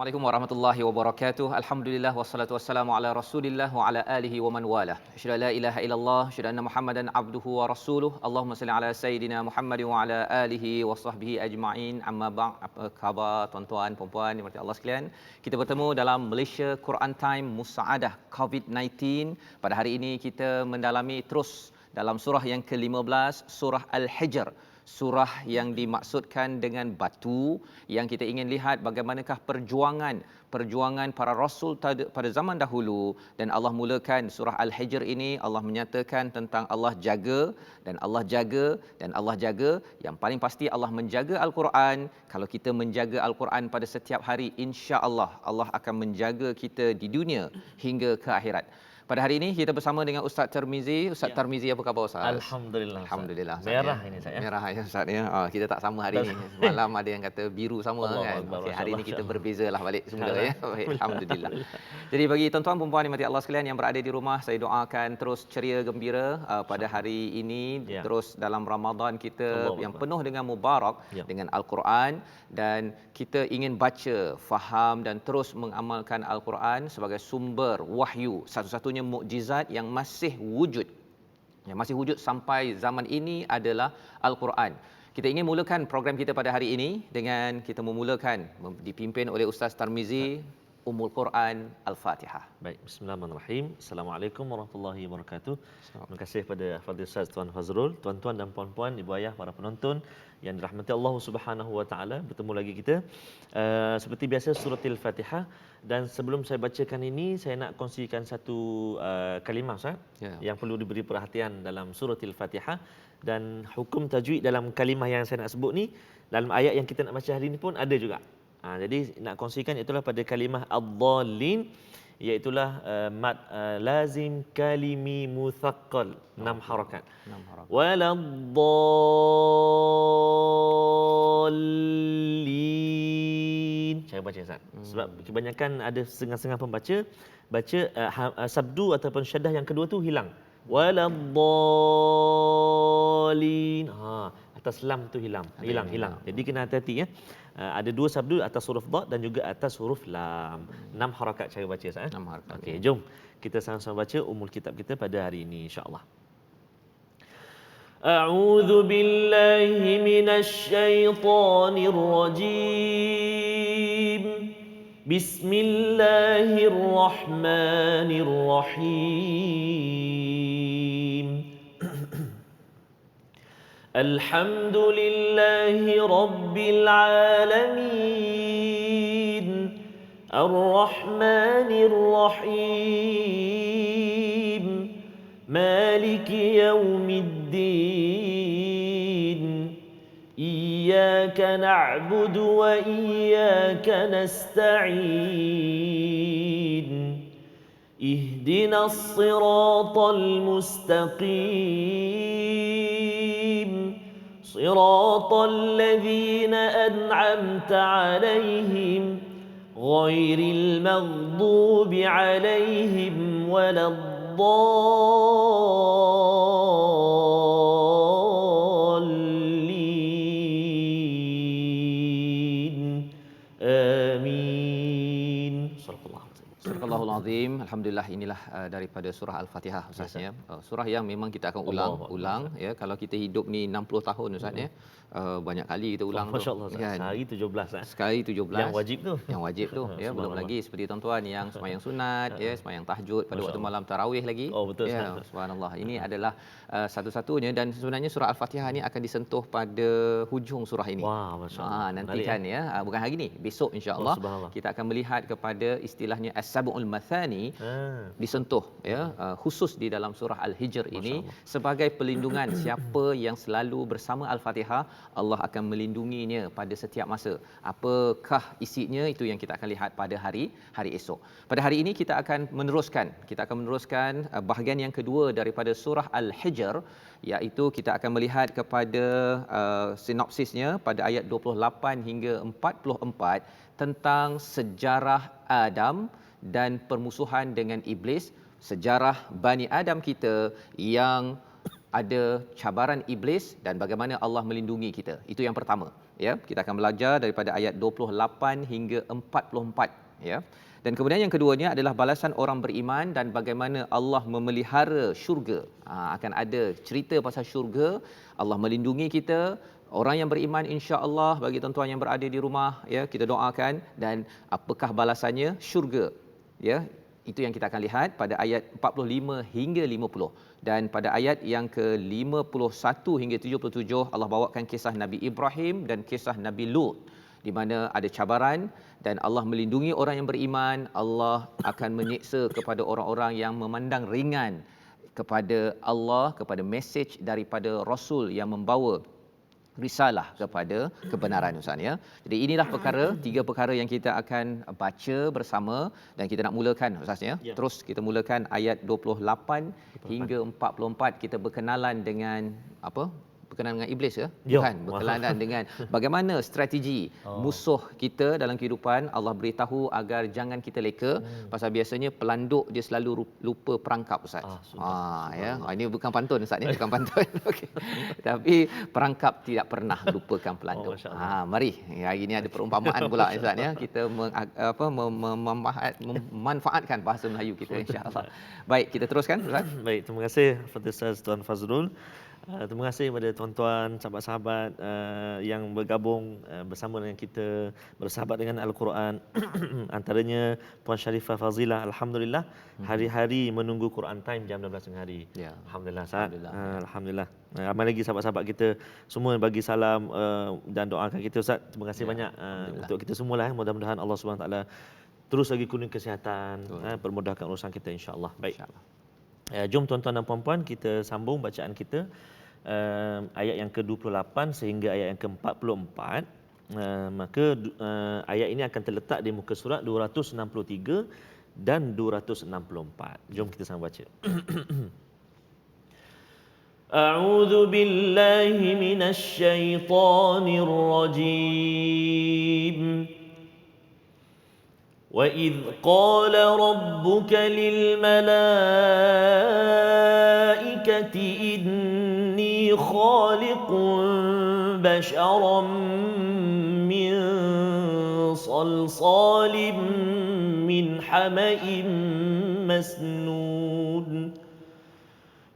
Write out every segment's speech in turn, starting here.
Assalamualaikum warahmatullahi wabarakatuh. Alhamdulillah wassalatu wassalamu ala Rasulillah wa ala alihi wa man walah. Asyhadu an la ilaha illallah, asyhadu anna Muhammadan abduhu wa rasuluh. Allahumma salli ala sayidina Muhammad wa ala alihi wa sahbihi ajma'in. Amma ba'd. Apa khabar tuan-tuan, puan-puan, dimati Allah sekalian? Kita bertemu dalam Malaysia Quran Time Musaadah COVID-19. Pada hari ini kita mendalami terus dalam surah yang ke-15, surah Al-Hijr. Surah yang dimaksudkan dengan batu, yang kita ingin lihat bagaimanakah perjuangan para rasul pada zaman dahulu. Dan Allah mulakan surah Al-Hijr ini, Allah menyatakan tentang Allah jaga dan Allah jaga dan Allah jaga. Yang paling pasti Allah menjaga Al-Quran. Kalau kita menjaga Al-Quran pada setiap hari, insya-Allah Allah akan menjaga kita di dunia hingga ke akhirat. Pada hari ini kita bersama dengan Ustaz Tarmizi. Ustaz Tarmizi, apa khabar Ustaz? Alhamdulillah. Alhamdulillah. Merah ini saya. Merah ya Ustaz ya. Kita tak sama hari ini. Malam ada yang kata biru sama kan. Okay, hari ini kita berbezalah balik semula ya. Baik, alhamdulillah. Jadi bagi tuan-tuan puan-puan dimati Allah sekalian yang berada di rumah, saya doakan terus ceria gembira pada hari ini, terus dalam Ramadan kita yang penuh dengan mubarak dengan Al-Quran, dan kita ingin baca, faham dan terus mengamalkan Al-Quran sebagai sumber wahyu, satu-satunya mukjizat yang masih wujud sampai zaman ini adalah Al-Quran. Kita ingin mulakan program kita pada hari ini dengan kita memulakan dipimpin oleh Ustaz Tarmizi Ummul Quran Al-Fatihah. Baik, bismillahirrahmanirrahim. Assalamualaikum warahmatullahi wabarakatuh. Terima kasih kepada Fadil Ustaz Tuan Fazrul, tuan-tuan dan puan-puan, ibu ayah, para penonton yang dirahmati Allah Subhanahu wa taala. Bertemu lagi kita seperti biasa surah Al-Fatihah, dan sebelum saya bacakan ini saya nak kongsikan satu kalimah Ustaz yang perlu diberi perhatian dalam surah Al-Fatihah, dan hukum tajwid dalam kalimah yang saya nak sebut ni dalam ayat yang kita nak baca hari ini pun ada juga. Jadi nak kongsikan itulah pada kalimah ad-dallin, iaitulah mad lazim kalimi muthaqqal, 6 harakat. Waladdallin. Saya baca Ustaz. Sebab kebanyakan ada setengah-setengah pembaca baca sabdu ataupun syaddah yang kedua tu hilang. Waladdallin. Atas lam tu hilang. Jadi kena hati-hati ya. Ada dua sabdu atas huruf dha dan juga atas huruf lam. 6 harakat cara baca Ustaz. 6 harakat. Okey, jom kita sama-sama baca umul kitab kita pada hari ini insya-Allah. A'udzu billahi minasy syaithanir rajim. Bismillahirrahmanirrahim. Alhamdulillahi Rabbil Alamin, Ar-Rahmanir Rahim, Maliki Yawmiddin, Iyyaka na'budu wa iyyaka nasta'in, Ihdinas siratal mustaqim, صراط الذين أنعمت عليهم غير المغضوب عليهم ولا الضالين آمين. Subhanallahul azim. Alhamdulillah, inilah daripada surah Al-Fatihah Ustaz ya. Surah yang memang kita akan ulang ya. Kalau kita hidup ni 60 tahun Ustaz ya. Banyak kali kita ulang tu. Masya-Allah kan? Sehari 17 Sekali 17. Yang wajib tu. Ya, belum lagi seperti tuan-tuan yang sembahyang sunat ya, sembahyang tahajud pada waktu malam tarawih lagi. Oh betul ya. Subhanallah. Ini adalah satu-satunya, dan sebenarnya surah Al-Fatihah ni akan disentuh pada hujung surah ini. Wah, masya-Allah. Nantikan ya. Bukan hari ni, besok insya-Allah kita akan melihat kepada istilahnya as-sab'ul mathani disentuh ya, khusus di dalam surah Al-Hijr ini sebagai pelindungan. Siapa yang selalu bersama Al-Fatihah, Allah akan melindunginya pada setiap masa. Apakah isinya, itu yang kita akan lihat pada hari esok. Pada hari ini kita akan meneruskan bahagian yang kedua daripada surah Al-Hijr, iaitu kita akan melihat kepada sinopsisnya pada ayat 28 hingga 44 tentang sejarah Adam dan permusuhan dengan iblis, sejarah Bani Adam kita yang ada cabaran iblis dan bagaimana Allah melindungi kita. Itu yang pertama, ya. Kita akan belajar daripada ayat 28 hingga 44, ya. Dan kemudian yang keduanya adalah balasan orang beriman dan bagaimana Allah memelihara syurga. Akan ada cerita pasal syurga, Allah melindungi kita. Orang yang beriman insya-Allah, bagi tuan-tuan yang berada di rumah, ya, kita doakan, dan apakah balasannya? Syurga, ya. Itu yang kita akan lihat pada ayat 45 hingga 50. Dan pada ayat yang ke-51 hingga 77 Allah bawakan kisah Nabi Ibrahim dan kisah Nabi Lut, di mana ada cabaran dan Allah melindungi orang yang beriman. Allah akan menyiksa kepada orang-orang yang memandang ringan kepada Allah, kepada mesej daripada Rasul yang membawa risalah kepada kebenaran, Ustaz, ya. Jadi inilah tiga perkara yang kita akan baca bersama dan kita nak mulakan, Ustaz, ya. Terus kita mulakan ayat 28 hingga 44. Kita berkenalan dengan apa? Berkenalan dengan iblis, ya? Bukan, berkenalan dengan bagaimana strategi musuh kita dalam kehidupan. Allah beritahu agar jangan kita leka, pasal biasanya pelanduk dia selalu lupa perangkap, Ustaz. Ya. Ini bukan pantun, Ustaz, ni bukan pantun. Okey. Tapi perangkap tidak pernah lupakan pelanduk. Mari, hari ini ada perumpamaan pula, Ustaz, ya. Kita memanfaatkan bahasa Melayu kita, insya-Allah. Baik, kita teruskan, Ustaz. Baik, terima kasih Fadil Ustaz Tuan Fazrul. Terima kasih kepada tuan-tuan, sahabat-sahabat yang bergabung bersama dengan kita, bersahabat dengan Al-Quran. Antaranya Puan Sharifah Fazilah, alhamdulillah, hari-hari menunggu Quran Time jam 12 hari. Ya. Alhamdulillah, Ustaz. Alhamdulillah. Ramai lagi sahabat-sahabat kita semua bagi salam dan doakan kita, Ustaz. Terima kasih banyak untuk kita semualah. Mudah-mudahan Allah Subhanahu Taala terus lagi kurniakan kesihatan, permudahkan urusan kita, insya-Allah. Baik. Jom tuan-tuan dan puan-puan, kita sambung bacaan kita ayat yang ke-28 sehingga ayat yang ke-44. Maka ayat ini akan terletak di muka surat 263 dan 264. Jom kita sama baca. A'udzu billahi minasy syaithanir rajim. وَإِذْ قَالَ رَبُّكَ لِلْمَلَائِكَةِ إِنِّي خَالِقٌ بَشَرًا مِّن صَلْصَالٍ مِّنْ حَمَإٍ مَّسْنُونٍ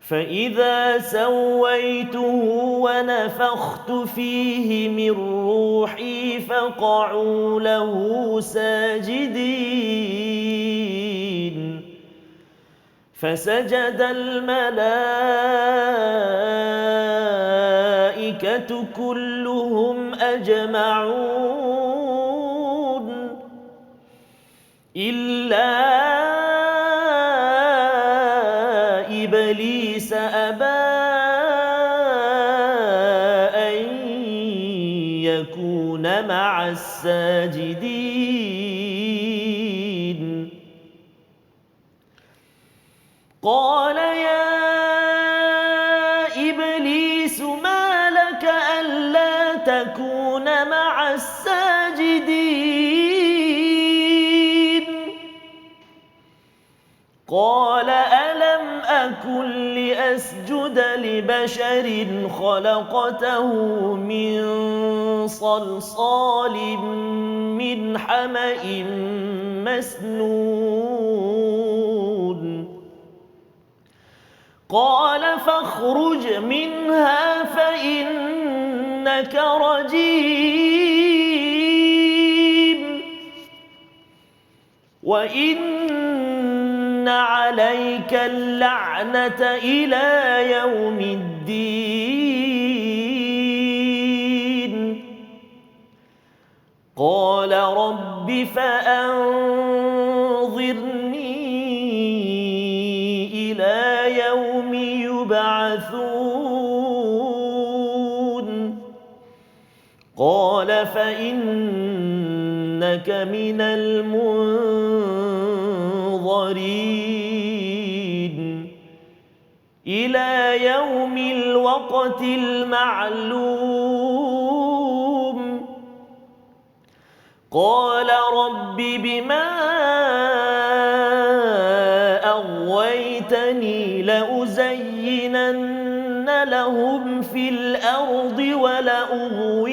فَإِذَا سَوَّيْتُهُ وَنَفَخْتُ فِيهِ مِنْ رُوحِي فَقَعُوا لَهُ سَاجِدِينَ فَسَجَدَ الْمَلَائِكَةُ كُلُّهُمْ أَجْمَعُونَ إِلَّا إبليس أبى أن يكون مع الساجدين قال يا إبليس ما لك ألا تكون مع الساجدين قال ألم أكن لأسجد لبشر خلقته من صلصال من حمأ مسنون قال فاخرج منها فإنك رجيم وإن عليك اللعنة إلى يوم الدين قال رب فأنظرني إلى يوم يبعثون قال فإنك من المنظرين إلى يوم الوقت المعلوم قال رب بما أغويتني لأزينن الأرض ولأغوينهم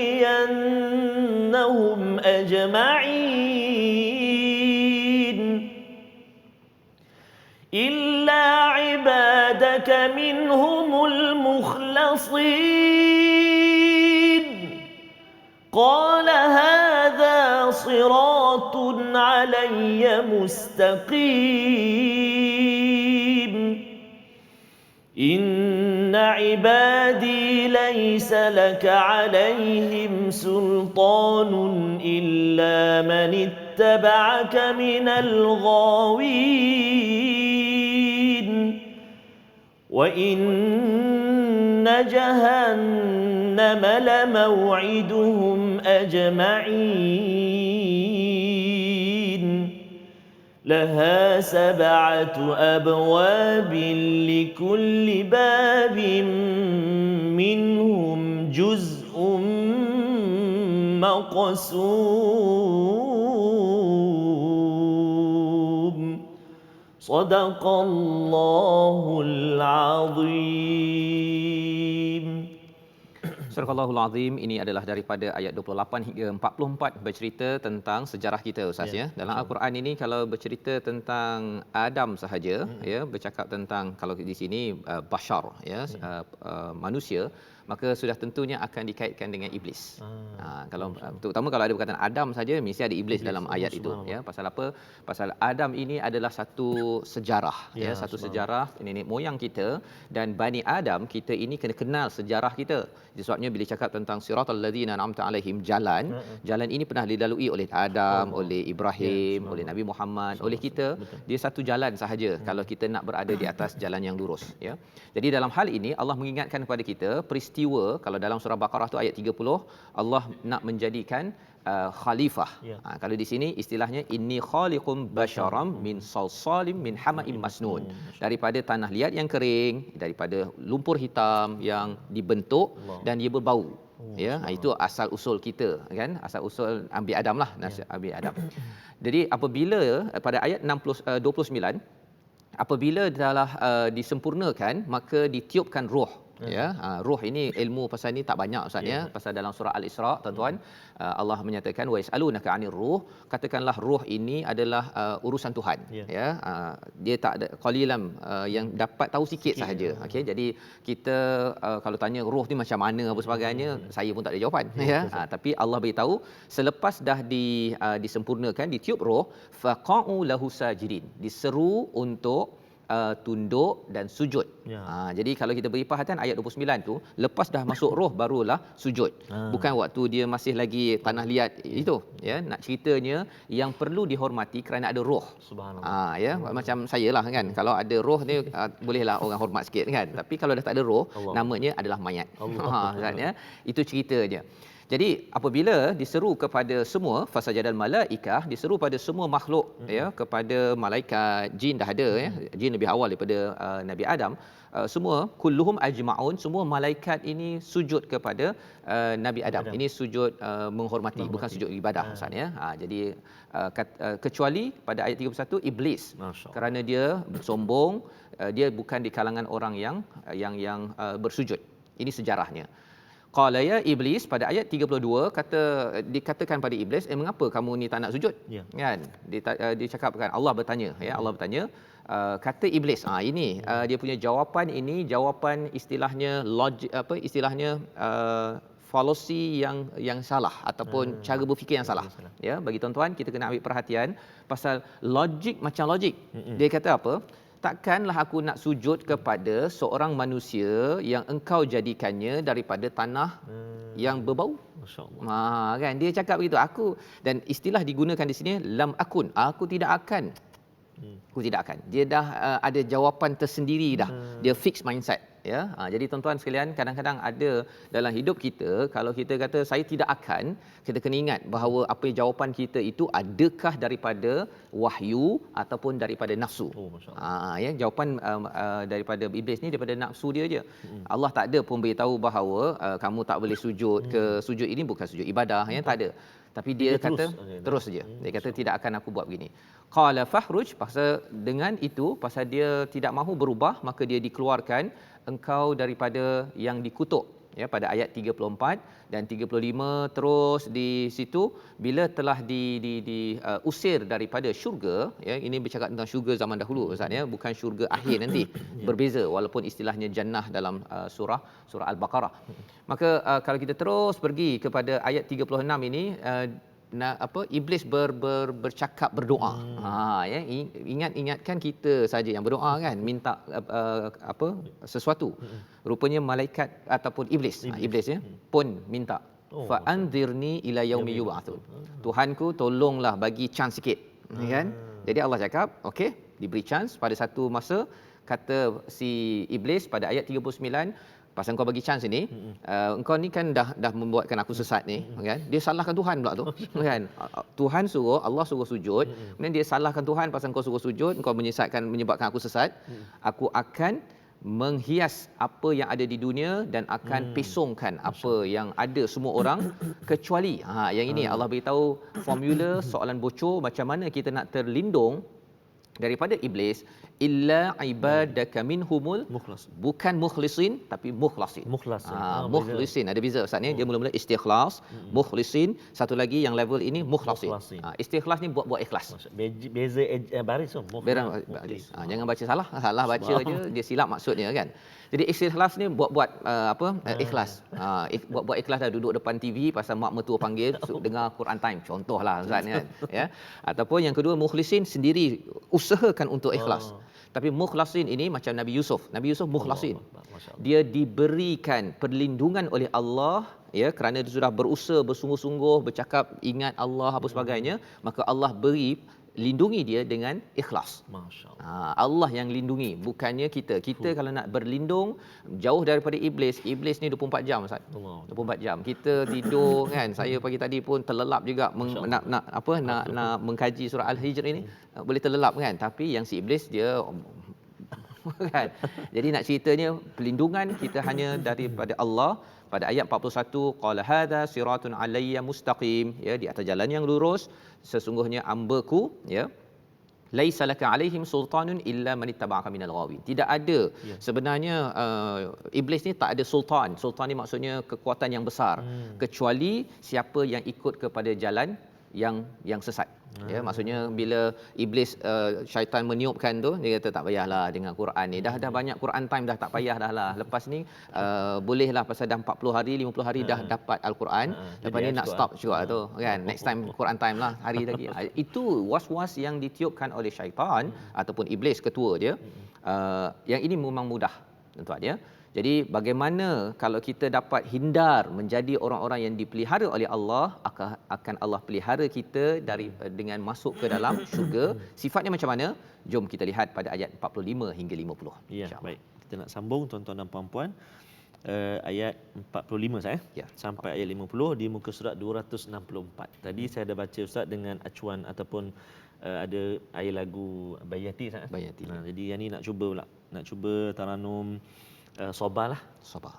أجمعين إلا عبادك منهم المخلصين قال هذا صراط علي مستقيم إن عبادي ليس لك عليهم سلطان إلا من اتبعك من الغاوين وإن جهنم لموعدهم أجمعين لها 7 أبواب لكل باب منهم جزء مقسوم صدق الله العظيم. Surah Al-Allahul Azim ini adalah daripada ayat 28 hingga 44 bercerita tentang sejarah kita Ustaz ya. Dalam Al-Quran ini kalau bercerita tentang Adam sahaja ya, bercakap tentang kalau di sini bashar ya, manusia, maka sudah tentunya akan dikaitkan dengan iblis. Kalau terutama kalau ada perkataan Adam saja mesti ada iblis dalam ayat itu ya. Pasal apa? Pasal Adam ini adalah satu sejarah ya, satu sejarah nenek moyang kita, dan Bani Adam kita ini kena kenal sejarah kita. Sebabnya bila cakap tentang siratal ladzina an'amta alaihim, jalan ini pernah dilalui oleh Adam, oleh Ibrahim, oleh Nabi Muhammad, oleh kita. Dia satu jalan sahaja kalau kita nak berada di atas jalan yang lurus ya. Jadi dalam hal ini Allah mengingatkan kepada kita peristiwa, kalau dalam surah Baqarah tu ayat 30 Allah nak menjadikan khalifah. Kalau di sini istilahnya inni khaliqum basyaram min salsalim min hama'im masnun, daripada tanah liat yang kering, daripada lumpur hitam yang dibentuk dan dia berbau. Ya, itu asal usul kita kan, asal usul ambil Adam lah, ambil Adam. Jadi apabila pada ayat 29 apabila telah disempurnakan maka ditiupkan roh ya. Roh ini ilmu pasal ni tak banyak Ustaz ya. Pasal dalam surah Al-Isra tuan-tuan, Allah menyatakan wa yasalunaka 'anir ruh, katakanlah roh ini adalah urusan Tuhan ya. Dia tak ada qalilan yang dapat tahu sikit sahaja. Okey, jadi kita kalau tanya roh ni macam mana apa sebagainya, saya pun tak ada jawapan ya. Tapi Allah beritahu selepas dah disempurnakan, ditiup roh, faqa'u lahu sajidin, diseru untuk tunduk dan sujud. Jadi kalau kita beri perhatian ayat 29 tu, lepas dah masuk roh barulah sujud. Bukan waktu dia masih lagi tanah liat itu ya. Nak ceritanya yang perlu dihormati kerana ada roh. Subhanallah. Ya, macam saya lah kan. Kalau ada roh ni bolehlah orang hormat sikit kan. Tapi kalau dah tak ada roh, namanya adalah mayat. Kan ya. Itu ceritanya. Jadi apabila diseru kepada semua, fasajadal malaikah, diseru pada semua makhluk ya, kepada malaikat, jin dah ada ya, jin lebih awal daripada Nabi Adam, semua kulluhum ajma'un, semua malaikat ini sujud kepada Nabi Adam. Ini sujud menghormati, bukan sujud ibadah Ustaz ya. Jadi kecuali pada ayat 31 iblis, kerana dia sombong, dia bukan di kalangan orang yang bersujud. Ini sejarahnya. Qala ya iblis, pada ayat 32 dikatakan pada iblis, mengapa kamu ni tak nak sujud? Kan? Dicakapkan, Allah bertanya ya, Allah bertanya, kata iblis, ini dia punya jawapan, ini jawapan istilahnya logik, apa istilahnya fallacy yang salah ataupun cara berfikir yang salah. Ya, bagi tuan-tuan kita kena ambil perhatian pasal logik macam logik. Dia kata apa? Takkanlah aku nak sujud kepada seorang manusia yang engkau jadikannya daripada tanah yang berbau. Masya-Allah. Kan dia cakap begitu. Aku, dan istilah digunakan di sini lam akun, aku tidak akan. Aku tidak akan. Dia dah ada jawapan tersendiri dah. Dia fix mindset ya. Jadi tuan-tuan sekalian, kadang-kadang ada dalam hidup kita, kalau kita kata saya tidak akan, kita kena ingat bahawa apa jawapan kita itu adakah daripada wahyu ataupun daripada nafsu. Ya, jawapan daripada iblis ni daripada nafsu dia je. Allah tak ada pun beritahu bahawa kamu tak boleh sujud ke, sujud ini bukan sujud ibadah ya, tak ada. Tapi dia kata terus saja. Dia kata tidak akan aku buat begini. Qala fahruj, pasal dengan itu, pasal dia tidak mahu berubah, maka dia dikeluarkan engkau daripada yang dikutuk ya, pada ayat 34 dan 35 terus di situ bila telah usir daripada syurga, ya, ini bercakap tentang syurga zaman dahulu Ustaz, ya, bukan syurga akhir nanti. Berbeza walaupun istilahnya jannah dalam surah Al-Baqarah. Maka kalau kita terus pergi kepada ayat 36 ini, iblis bercakap berdoa. Ya, ingatkan kita saja yang berdoa kan, minta sesuatu. Rupanya malaikat ataupun iblis ya pun minta, fa anzirni ila yaumi yub'atsun. Tuhanku, tolonglah bagi chance sikit, kan? Jadi Allah cakap, okey, diberi chance pada satu masa. Kata si iblis pada ayat 39, pasal kau bagi chance ni, engkau ni kan dah membuatkan aku sesat ni, kan? Dia salahkan Tuhan pula tu, kan? Tuhan suruh, Allah suruh sujud, kemudian dia salahkan Tuhan pasal kau suruh sujud, kau menyebabkan aku sesat. Aku akan menghias apa yang ada di dunia dan akan pesongkan apa yang ada semua orang kecuali yang ini Allah beritahu formula soalan bocor macam mana kita nak terlindung daripada iblis. Illa ibadaka minhumul mukhlas, bukan mukhlisin tapi mukhlasin. Mukhlisin ada beza Ustaz ni. Dia mula-mula istikhlas, mukhlisin, satu lagi yang level ini mukhlasin. Istikhlas ni buat ikhlas. Beza baris tu baris. Jangan baca salah baca je dia silap maksudnya, kan. Jadi ikhlas ni buat ikhlas. Buat ikhlas dah duduk depan TV pasal mak mertua panggil dengar Quran time contohlah Ustaz ni, kan, ya. Ataupun yang kedua mukhlisin, sendiri usahakan untuk ikhlas. Tapi mukhlasin ini macam Nabi Yusuf. Nabi Yusuf mukhlasin. Dia diberikan perlindungan oleh Allah, ya, kerana dia sudah berusaha bersungguh-sungguh bercakap ingat Allah apa sebagainya, maka Allah beri lindungi dia dengan ikhlas. Masya-Allah. Allah yang lindungi, bukannya kita. Kita kalau nak berlindung jauh daripada iblis ni 24 jam Ustaz. 24 jam. Kita tidur kan. Saya pagi tadi pun terlelap juga nak mengkaji surah Al-Hijr ini. Boleh terlelap kan. Tapi yang si iblis dia kan. Jadi nak ceritanya perlindungan kita hanya daripada Allah. Pada ayat 41, qala hadza siratun alayya mustaqim, ya, di atas jalan yang lurus sesungguhnya ambaku, ya, laisa laka alaihim sultanun illa man ittaba'aka minal ghawin. Tidak ada sebenarnya iblis ni tak ada sultan. Sultan ni maksudnya kekuatan yang besar, kecuali siapa yang ikut kepada jalan yang sesat. Ya, maksudnya bila iblis syaitan meniupkan tu, dia kata tak payahlah dengan Quran ni. Dah banyak Quran time dah, tak payah dah lah. Lepas ni bolehlah pasal dah 40 hari 50 hari dah dapat Al-Quran. Lepas ni nak stop juga tu, kan. Next time Quran time lah, hari lagi. Itu was-was yang ditiupkan oleh syaitan ataupun iblis ketua dia. Yang ini memang mudah tuan, ya. Jadi bagaimana kalau kita dapat hindar menjadi orang-orang yang dipelihara oleh Allah, akan Allah pelihara kita dengan masuk ke dalam syurga. Sifatnya macam mana? Jom kita lihat pada ayat 45 hingga 50. Ya, baik. Kita nak sambung tuan-tuan dan puan-puan. Ayat 45 saya, sampai ayat 50 di muka surat 264. Tadi saya ada baca Ustaz dengan acuan ataupun ada air lagu Bayati Ustaz. Bayati. Jadi yang ni nak cuba pula. Nak cuba taranum sabar lah. Sabar.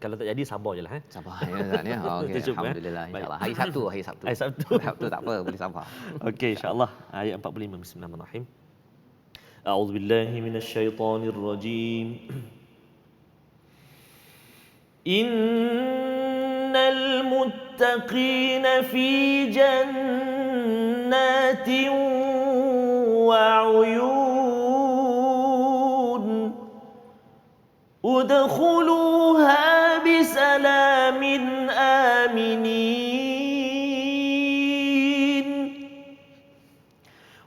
Kalau tak jadi sabar je lah. Sabar ya Ustaz ya. Okey, alhamdulillah, insya-Allah. Hari Sabtu. Hari Sabtu tak apa, boleh sabar. Okey, insya-Allah. Ayat 45. Bismillahirrahmanirrahim. A'udzubillahi minasyaitonir rajim. Innal muttaqina fi jannatin wa 'uyun. ادخلوها بسلام آمنين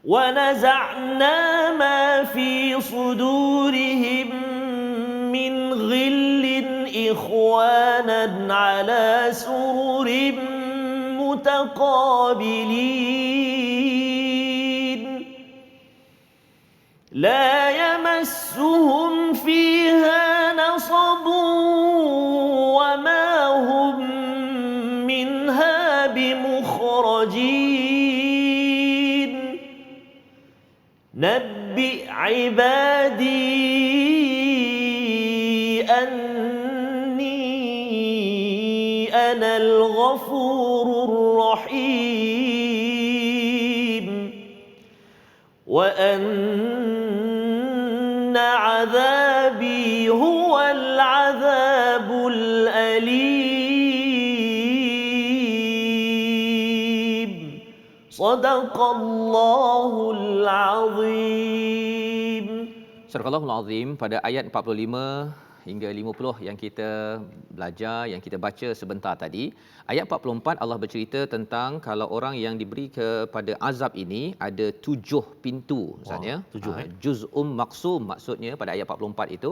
ونزعنا ما في صدورهم من غل إخوانا على سرر متقابلين لا يمسهم فيها نصب وما هم منها بمخرجين نبئ عبادي أني أنا الغفور الرحيم وأن عذابي هو العذاب الأليم Sadaqallahul azim. Surah Al-Azim pada ayat 45 hingga 50 yang kita belajar, yang kita baca sebentar tadi. Ayat 44 Allah bercerita tentang kalau orang yang diberi kepada azab ini ada 7 pintu misalnya. 7 Juz'um maksum maksudnya pada ayat 44 itu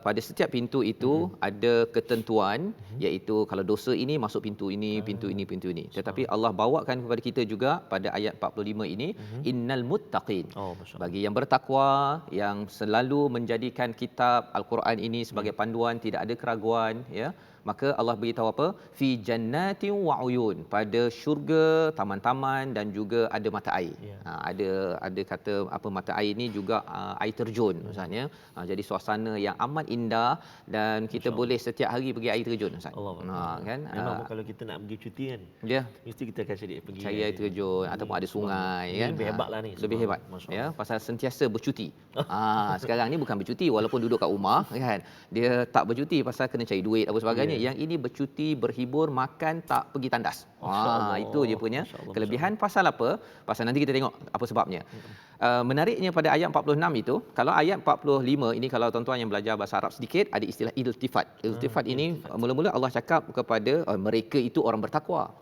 pada setiap pintu itu ada ketentuan iaitu kalau dosa ini masuk pintu ini, pintu ini, pintu ini. Tetapi Allah bawakan kepada kita juga pada ayat 45 ini innal muttaqin. Bagi yang bertakwa yang selalu menjadikan kitab Al-Quran ini sebagai panduan, tidak ada keraguan, ya, maka Allah beritahu apa? Fi jannatin wa uyun, pada syurga, taman-taman dan juga ada mata air. Ada kata apa mata air ni juga air terjun misalnya. Jadi suasana yang amat indah dan kita boleh setiap hari pergi air terjun Ustaz. Kan? Memang kalau kita nak pergi cuti kan. Ya. Mesti kita akan pergi cari air terjun ataupun ada sungai kan. Lebih hebatlah ni. Lebih hebat. Ya, pasal sentiasa bercuti. Sekarang ni bukan bercuti walaupun duduk kat rumah kan. Dia tak bercuti pasal kena cari duit apa sebagainya. Yang ini bercuti, berhibur, makan, tak pergi tandas. Itu je punya kelebihan. Pasal apa? Pasal nanti kita tengok apa sebabnya. Menariknya pada ayat 46 itu, kalau ayat 45 ini kalau tuan-tuan yang belajar bahasa Arab sedikit ada istilah iltifat. Iltifat ini mula-mula Allah cakap kepada mereka itu orang bertakwa.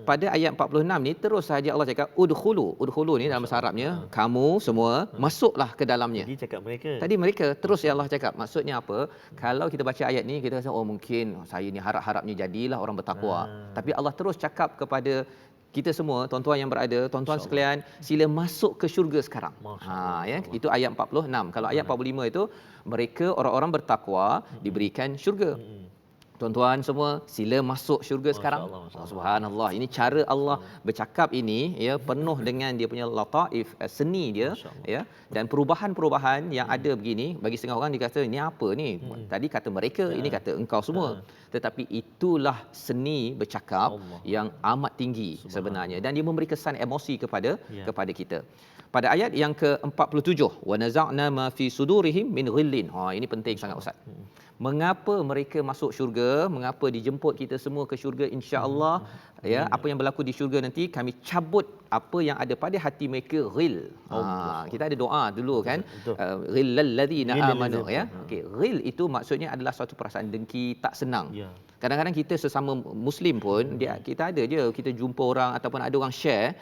Pada ayat 46 ni terus saja Allah cakap udkhulu. Udkhulu ni dalam bahasa Arabnya kamu semua masuklah ke dalamnya. Jadi cakap mereka. Tadi mereka terus ya Allah cakap. Maksudnya apa? Kalau kita baca ayat ni kita rasa mungkin saya ni harap-harapnya jadilah orang bertakwa. Tapi Allah terus cakap kepada kita semua, tuan-tuan yang berada, tuan-tuan sekalian, sila masuk ke syurga sekarang. Ya, itu ayat 46. Kalau ayat 45 itu mereka orang-orang bertakwa diberikan syurga. Tuan-tuan semua sila masuk syurga sekarang. Subhanallah. Ini cara Allah bercakap ini ya penuh dengan dia punya lataif, seni dia ya, dan perubahan-perubahan yang ada begini bagi setengah orang dia kata ini apa ni? Tadi kata mereka, ini kata engkau semua. Tetapi itulah seni bercakap yang amat tinggi sebenarnya dan dia memberi kesan emosi kepada kita. Pada ayat yang ke-47 wa naza'na ma fi sudurihim min ghillin. Ini penting sangat Ustaz. Mengapa mereka masuk syurga? Mengapa dijemput kita semua ke syurga insya-Allah? Ya, apa yang berlaku di syurga nanti kami cabut apa yang ada pada hati mereka ghil. Kita ada doa dulu kan. Ghillal ladzina amanu ya. Okey, ghil itu maksudnya adalah suatu perasaan dengki, tak senang. Kadang-kadang kita sesama muslim pun kita ada je kita jumpa orang ataupun ada orang share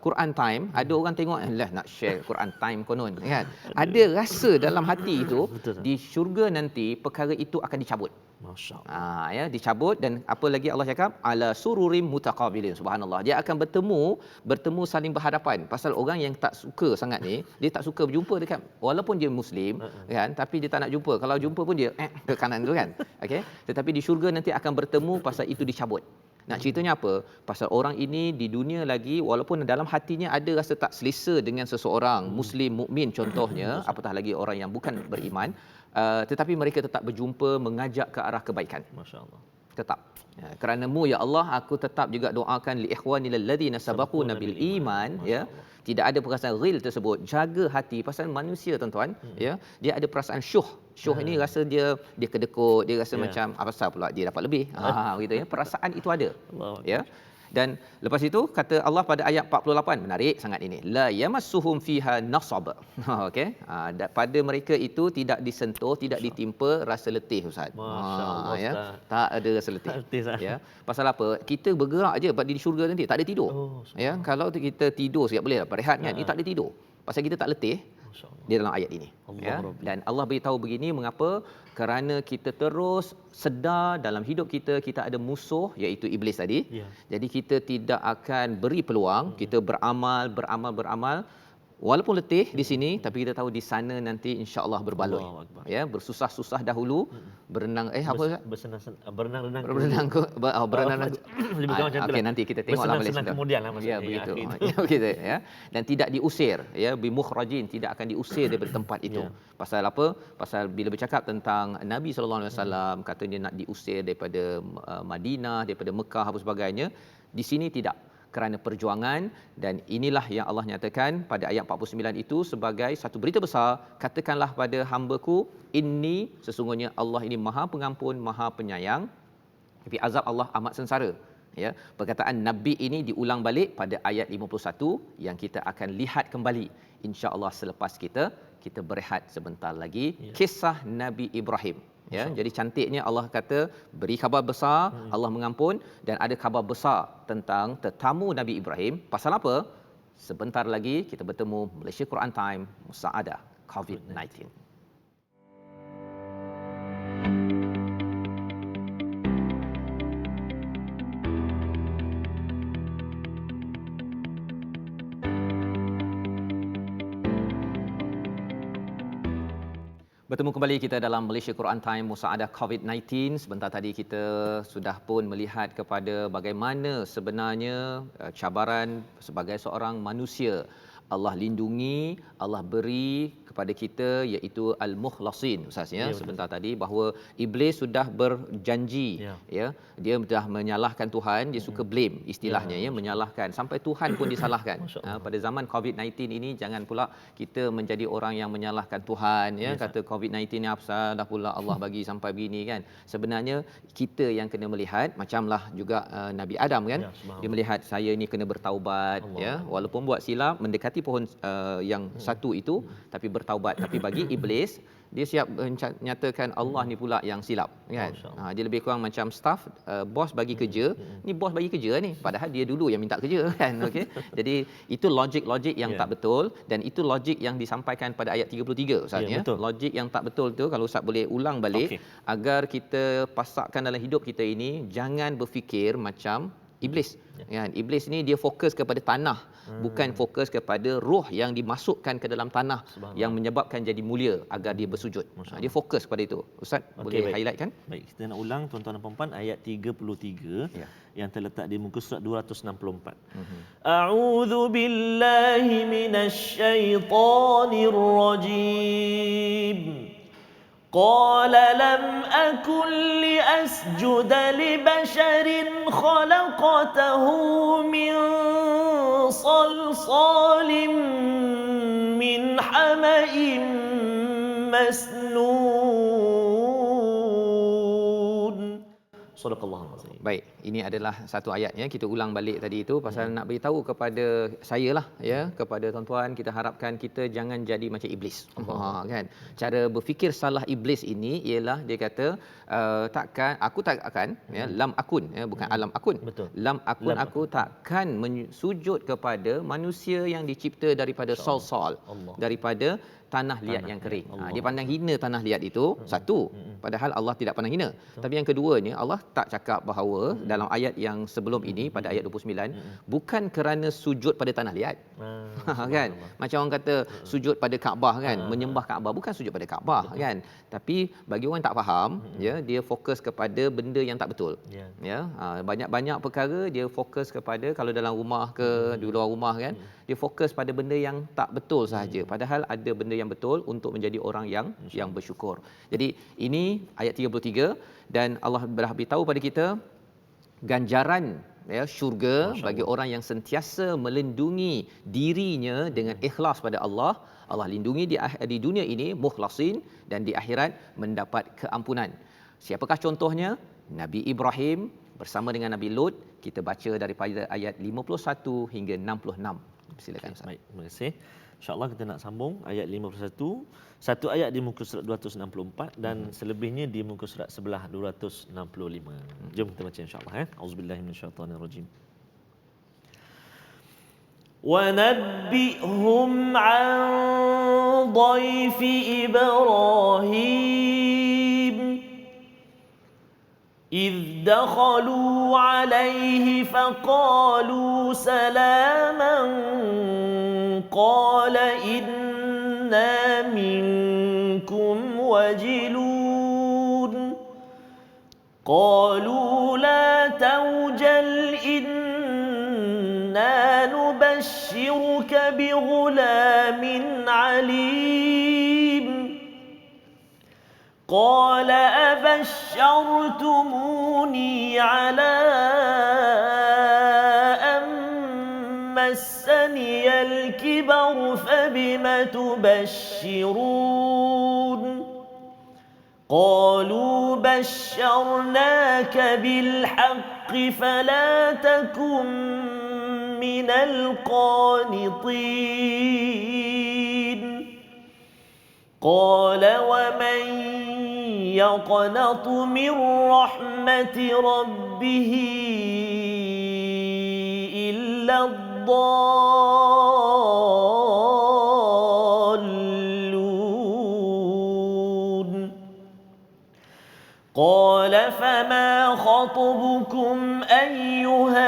Quran time, ada orang tengok lah nak share Quran time konon kan. Ada rasa dalam hati itu di syurga nanti perkara itu akan dicabut. Masya-Allah. Ya, dicabut dan apa lagi Allah cakap ala sururim mutaqabilin. Subhanallah. Dia akan bertemu saling berhadapan. Pasal orang yang tak suka sangat ni, dia tak suka berjumpa dekat walaupun dia muslim kan, tapi dia tak nak jumpa. Kalau jumpa pun dia ke kanan tu kan. Okey. Tetapi di syurga nanti akan bertemu pasal itu dicabut. Nak ceritanya apa? Pasal orang ini di dunia lagi walaupun dalam hatinya ada rasa tak selesa dengan seseorang muslim mukmin contohnya, apatah lagi orang yang bukan beriman, tetapi mereka tetap berjumpa mengajak ke arah kebaikan. Masya-Allah. Tetap. Kerana-Mu ya Allah aku tetap juga doakan li ikhwanil ladzina sabaquna bil iman ya. Tidak ada perasaan ghil tersebut. Jaga hati pasal manusia tuan-tuan ya. Dia ada perasaan syuh. Syuh ini rasa dia kedekut, dia rasa macam apa pasal pula dia dapat lebih. Begitu ya. Perasaan itu ada. Ya. Dan lepas itu kata Allah pada ayat 48 menarik sangat ini. La yamassuhum fiha nasab. Okey. Pada mereka itu tidak disentuh, tidak ditimpa rasa letih Ustaz. Masya-Allah. Ya. Tak ada rasa letih. Ya. Pasal apa? Kita bergerak aje di syurga nanti, tak ada tidur. Ya, kalau kita tidur sekejap boleh lah berehat kan. Ini tak ada tidur. Pasal kita tak letih. Di dalam ayat ini ya. Dan Allah beritahu begini mengapa? Kerana kita terus sedar dalam hidup kita ada musuh iaitu iblis tadi. Jadi kita tidak akan beri peluang, kita beramal walaupun letih di sini tapi kita tahu di sana nanti insya-Allah berbaloi. Ya, bersusah-susah dahulu, berenang berenang lebih kurang macam itulah. Nanti kita tengoklah Malaysia kemudianlah maksudnya. Ya, begitu. Ya, begitu ya. Dan tidak diusir ya, bi mukhrajin, tidak akan diusir daripada tempat itu. Pasal apa? Pasal bila bercakap tentang Nabi sallallahu alaihi wasallam katanya nak diusir daripada Madinah, daripada Mekah apa sebagainya, di sini tidak. Kerana perjuangan dan inilah yang Allah nyatakan pada ayat 49 itu sebagai satu berita besar, katakanlah pada hamba-Ku inni sesungguhnya Allah ini Maha Pengampun, Maha Penyayang, tapi azab Allah amat sengsara. Ya, perkataan nabi ini diulang balik pada ayat 51 yang kita akan lihat kembali insya-Allah selepas kita berehat sebentar lagi, kisah Nabi Ibrahim. Ya, jadi cantiknya Allah kata beri khabar besar, Allah mengampun, dan ada khabar besar tentang tetamu Nabi Ibrahim. Pasal apa? Sebentar lagi kita bertemu Malaysia Quran Time Musaadah COVID-19. Bertemu kembali kita dalam Malaysia Quran Time Musaadah COVID-19. Sebentar tadi kita sudah pun melihat kepada bagaimana sebenarnya cabaran sebagai seorang manusia. Allah lindungi, Allah beri kepada kita iaitu al-mukhlasin ustaz ya, sebentar tadi bahawa iblis sudah berjanji ya, dia sudah menyalahkan Tuhan, dia suka blame istilahnya ya, menyalahkan sampai Tuhan pun disalahkan. Pada zaman COVID-19 ini jangan pula kita menjadi orang yang menyalahkan Tuhan ya, kata COVID-19 ni apa dah pula Allah bagi sampai begini kan. Sebenarnya kita yang kena melihat macamlah juga Nabi Adam kan, dia melihat saya ni kena bertaubat ya, walaupun buat silap mendekati pohon yang satu itu tapi bertaubat. Tapi bagi iblis dia siap nyatakan Allah ni pula yang silap kan. Dia lebih kurang macam staff, bos bagi kerja, ni bos bagi kerja ni padahal dia dulu yang minta kerja kan. Okey, jadi itu logik yang tak betul, dan itu logik yang disampaikan pada ayat 33 ustaz ya. Logik yang tak betul tu kalau ustaz boleh ulang balik agar kita pasakkan dalam hidup kita ini, jangan berfikir macam iblis kan. Iblis ni dia fokus kepada tanah, bukan fokus kepada roh yang dimasukkan ke dalam tanah yang menyebabkan jadi mulia agar dia bersujud. Dia fokus pada itu. Ustaz boleh highlight kan? Baik, kita nak ulang tuan-tuan dan puan-puan ayat 33 yang terletak di muka surat 264. A'udzu billahi minasy syaithanir rajim. قال لم أكن لأسجد لبشر خلقته من صلصال من حمأ مسنون. صدق الله العظيم. Baik, ini adalah satu ayatnya, kita ulang balik tadi itu pasal nak beritahu kepada saya lah ya, kepada tuan-tuan, kita harapkan kita jangan jadi macam iblis. Kan. Cara berfikir salah iblis ini ialah dia kata takkan aku tak akan ya, lam akun ya, bukan alam akun. Lam akun, aku takkan sujud kepada manusia yang dicipta daripada salsal, daripada tanah liat yang kering. Dia pandang hina tanah liat itu, satu, padahal Allah tidak pernah hina. Tapi yang keduanya, Allah tak cakap bahawa dalam ayat yang sebelum ini pada ayat 29 bukan kerana sujud pada tanah liat. Kan? Macam orang kata sujud pada Kaabah kan, menyembah Kaabah, bukan sujud pada Kaabah kan. Tapi bagi orang tak faham ya, dia fokus kepada benda yang tak betul. Ya, banyak-banyak perkara dia fokus kepada, kalau dalam rumah ke di luar rumah kan, dia fokus pada benda yang tak betul sahaja. Padahal ada benda yang betul untuk menjadi orang yang bersyukur. Jadi ini ayat 33, dan Allah beritahu pada kita ganjaran ya syurga bagi orang yang sentiasa melindungi dirinya dengan ikhlas pada Allah. Allah lindungi di dunia ini mukhlasin, dan di akhirat mendapat keampunan. Siapakah contohnya? Nabi Ibrahim bersama dengan Nabi Lut. Kita baca daripada ayat 51 hingga 66. Silakan Ustaz. Baik, terima kasih. InsyaAllah kita nak sambung ayat 51. Satu ayat di muka surat 264 dan selebihnya di muka surat sebelah 265. Jom kita baca insyaAllah. Auzubillahi minasyaitanirrajim. وَنَبِّئْهُمْ عَنْ ضَيْفِ إِبْرَاهِيمَ إِذْ دَخَلُوا عَلَيْهِ فَقَالُوا سَلَامًا قَالَ إِنَّا مِنْكُمْ وَجِلُونَ قَالُوا لَا تَوْجَلْ إِنَّا نُبَشِّرُكَ بِغُلَامٍ عَلِيمٍ قال أبشرتموني على أن مسني الكبر فبم تبشرون قالوا بشرناك بالحق فلا تكن من القانطين قال ومن يقنط من رحمة ربه إلا الضالون قال فما خطبكم أيها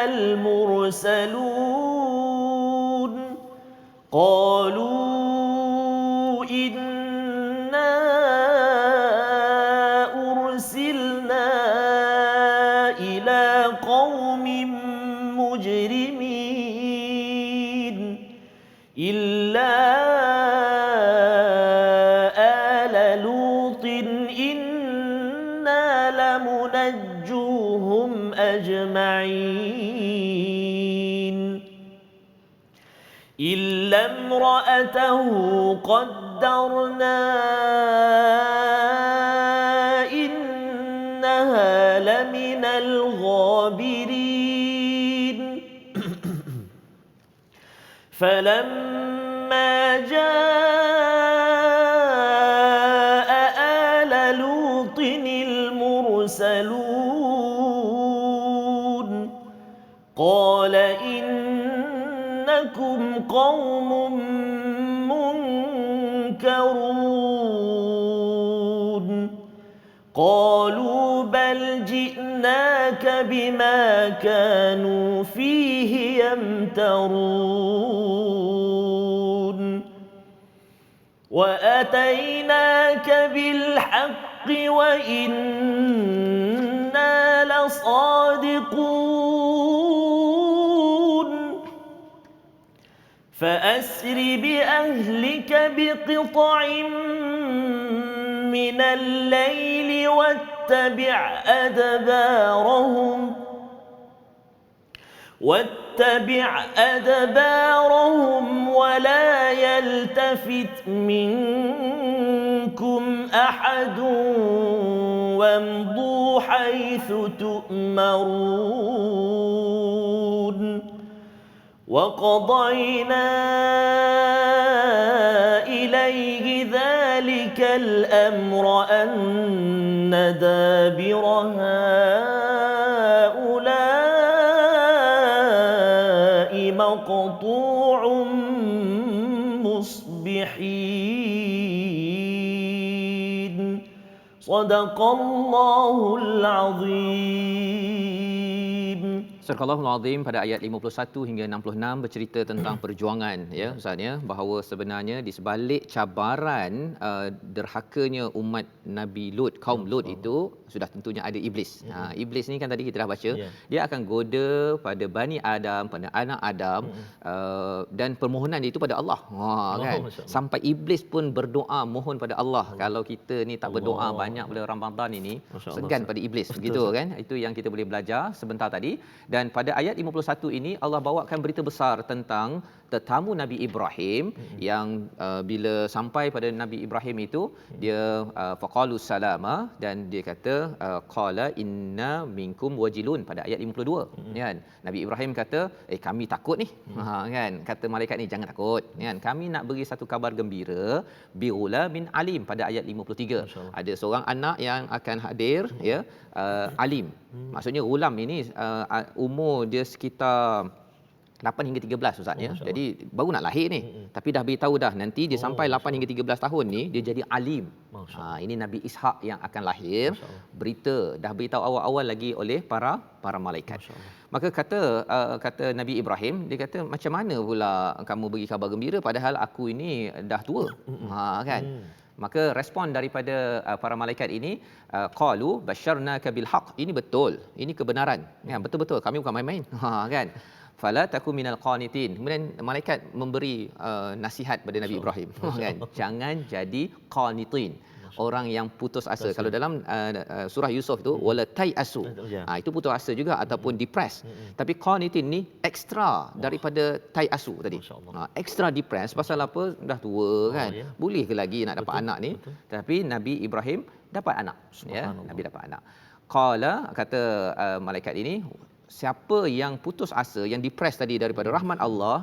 المرسلون قالوا إنا أرسلنا إلى قوم مجرمين إلا آل لوط إنا لمنجوهم أجمعين إلا امرأته قدرنا إنها لمن الغابرين فلما جاء آل لوط المرسلون قال إنكم قوم منكرون قالوا بل جئناك بما كانوا فيه يمترون وأتيناك بالحق وإنا لصادقون فأسر بأهلك بقطع من الليل واتبع أدبارهم ولا يلتفت منكم أحد وامضوا حيث تؤمرون وقضينا إليه ذلك الأمر أن دابر هؤلاء مقطوع مصبحين صدق الله العظيم. Surah Al-Azim pada ayat 51 hingga 66 bercerita tentang perjuangan ya Ustaz ya, bahawa sebenarnya di sebalik cabaran derhakanya umat Nabi Lut, kaum Lut itu sudah tentunya ada iblis. Iblis ni kan tadi kita dah baca, dia akan goda pada Bani Adam, pada anak Adam, dan permohonan dia itu pada Allah. Kan? Sampai iblis pun berdoa mohon pada Allah. Kalau kita ni tak berdoa banyak pada Ramadan ini, segan pada iblis. Begitu kan? Itu yang kita boleh belajar sebentar tadi. Dan pada ayat 51 ini Allah bawakan berita besar tentang tetamu Nabi Ibrahim yang bila sampai pada Nabi Ibrahim itu dia faqalu salama, dan dia kata qala inna minkum wajilun pada ayat 52 kan. Nabi Ibrahim kata kami takut ni kan, kata malaikat ni jangan takut kan, kami nak beri satu kabar gembira biula min alim pada ayat 53. Ada seorang anak yang akan hadir ya, alim. Maksudnya ulam ini umur dia sekitar 8 hingga 13 Ustaz ya. Jadi baru nak lahir ni. Tapi dah beritahu dah nanti dia sampai 8 hingga 13 tahun ni dia jadi alim. Ini Nabi Ishak yang akan lahir. Berita dah beritahu awal-awal lagi oleh para malaikat. Maka kata Nabi Ibrahim, dia kata macam mana pula kamu bagi kabar gembira padahal aku ini dah tua. Kan? Maka respon daripada para malaikat ini, qalu basyarnaka bil haqq, ini betul, ini kebenaran. Ya, betul-betul kami bukan main-main. Kan? Fala takum minal qanitin. Kemudian malaikat memberi nasihat pada Nabi Ibrahim kan, jangan jadi qanitin, orang yang putus asa. Kalau dalam surah Yusuf tu wala tayasu, itu putus asa juga ataupun depressed. Tapi qanitin ni ekstra daripada tayasu tadi. Ekstra depressed pasal apa? Dah tua kan. Boleh ke lagi nak dapat anak ni? Tapi Nabi Ibrahim dapat anak ya, Nabi dapat anak. Qala, kata malaikat ini, siapa yang putus asa, yang depress tadi daripada rahmat Allah,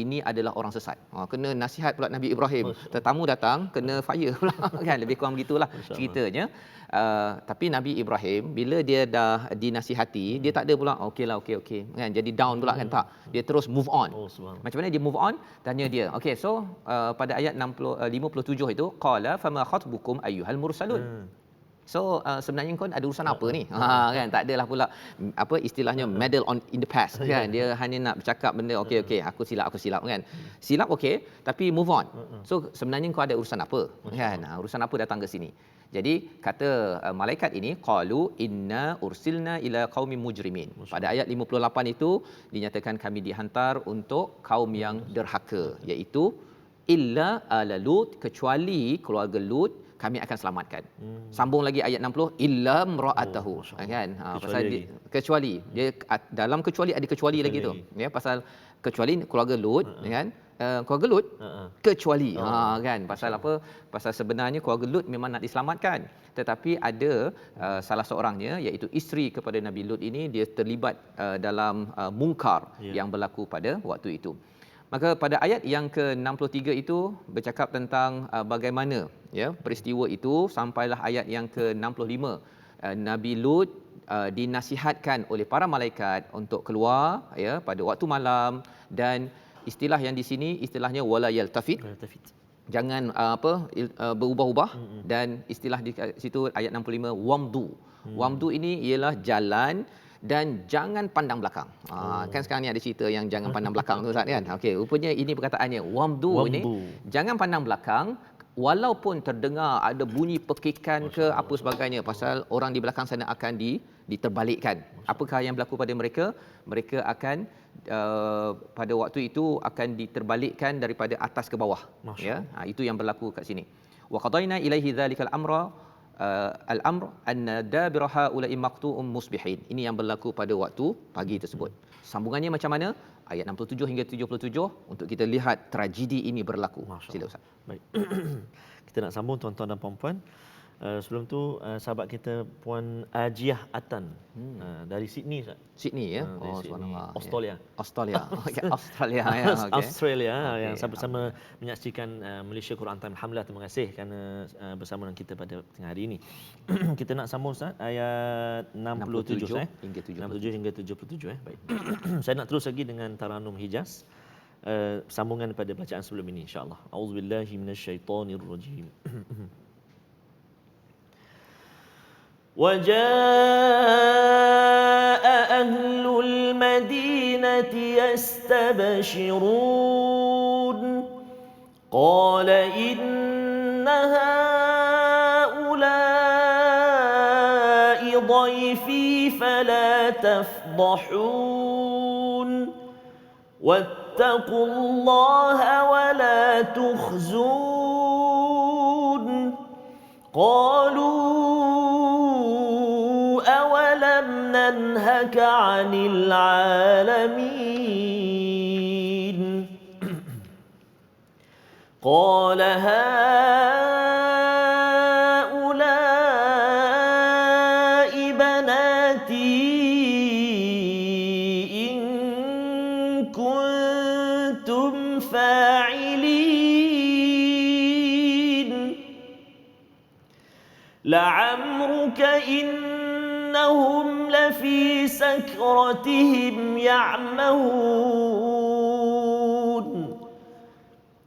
ini adalah orang sesat. Kena nasihat pula Nabi Ibrahim. Tetamu datang kena fire pula kan, lebih kurang begitulah ceritanya. Tapi Nabi Ibrahim bila dia dah dinasihati, dia tak ada pula okeylah okey kan, jadi down pula kan, tak. Dia terus move on. Macam mana dia move on? Tanya dia. Okey, so pada ayat 57 itu qala fama khatbukum ayyuhal mursalun. So sebenarnya kau ada urusan apa ni? Kan, tak adalah pula apa istilahnya medal on in the past kan. Dia hanya nak bercakap benda okey aku silap kan. Silap okey, tapi move on. So sebenarnya kau ada urusan apa? Kan? Urusan apa datang ke sini? Jadi kata malaikat ini qalu inna ursilna ila qaumin mujrimin. Pada ayat 58 itu dinyatakan kami dihantar untuk kaum yang derhaka, iaitu illa ala Lut, kecuali keluarga Lut kami akan selamatkan. Sambung lagi ayat 60 illa imra'atahu kan. Pasal kecuali dia dalam kecuali ada kecuali lagi tu. Ya, pasal kecuali keluarga Lut kan. Keluarga Lut kecuali kan, pasal apa? Pasal sebenarnya keluarga Lut memang nak diselamatkan, tetapi ada salah seorangnya iaitu isteri kepada Nabi Lut ini, dia terlibat dalam mungkar yang berlaku pada waktu itu. Maka pada ayat yang ke-63 itu bercakap tentang bagaimana ya peristiwa itu sampailah ayat yang ke-65. Nabi Lut dinasihatkan oleh para malaikat untuk keluar ya pada waktu malam, dan istilah yang di sini istilahnya wala yaltafit. Jangan berubah-ubah. Dan istilah di situ ayat 65 wamdu. Wamdu ini ialah jalan dan jangan pandang belakang. Kan sekarang ni ada cerita yang jangan pandang belakang tu Ustaz kan. Okey, rupanya ini perkataannya wamdu ini jangan pandang belakang walaupun terdengar ada bunyi pekikan ke apa sebagainya, pasal orang di belakang sana akan diterbalikkan. Apakah yang berlaku pada mereka? Mereka akan pada waktu itu akan diterbalikkan daripada atas ke bawah. Ya, itu yang berlaku kat sini. Wa qadaina ilaihi dzalikal amra al-amr anna dabira haula'i maqtu'un musbihin. Ini yang berlaku pada waktu pagi tersebut. Sambungannya macam mana? Ayat 67 hingga 77 untuk kita lihat tragedi ini berlaku. Sila Ustaz. Baik. Kita nak sambung tuan-tuan dan puan-puan. Sebelum tu sahabat kita Puan Ajiah Atan dari Sydney Ustaz. Sydney ya. Subhanallah. Australia. Australia. Okey, Australia ya. Okey. Australia yang sama-sama menyaksikan Malaysia Quran Time. Alhamdulillah, terima kasih kerana bersama dengan kita pada tengah hari ini. Kita nak sambung Ustaz ayat 67 hingga 67 hingga 77 baik. Saya nak terus lagi dengan Taranum Hijaz. Sambungan pada bacaan sebelum ini insya-Allah. Auzubillahi minasyaitonirrajim. وجاء أهل المدينة يستبشرون قال إن هؤلاء ضيفي فلا تفضحون واتقوا الله ولا تخزون قالوا ننهك عن العالمين قال هؤلاء بناتي إن كنتم فاعلين لعمرك إنهم لفي سكرتهم يعمهون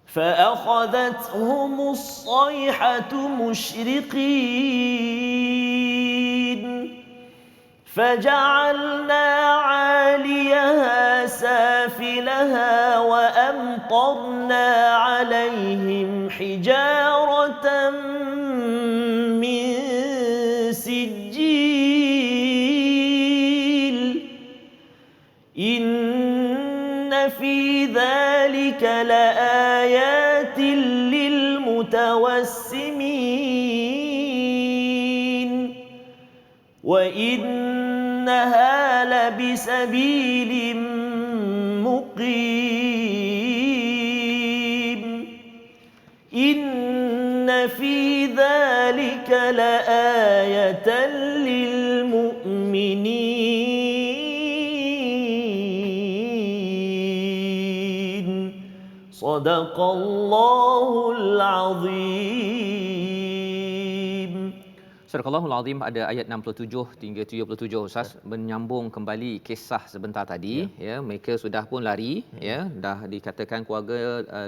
فأخذتهم الصيحة مشرقين فجعلنا عاليها سافلها وأمطرنا عليهم حجارة من سجيل إن في ذلك لآيات للمتوسمين وإنها لبسبيل مقيم إن في ذلك لآية للمؤمنين Sadaqallahul Azim. Surah Al-Allahul Azim ada ayat 67 hingga 77 Ustaz, menyambung kembali kisah sebentar tadi ya, mereka sudah pun lari ya, dah dikatakan keluarga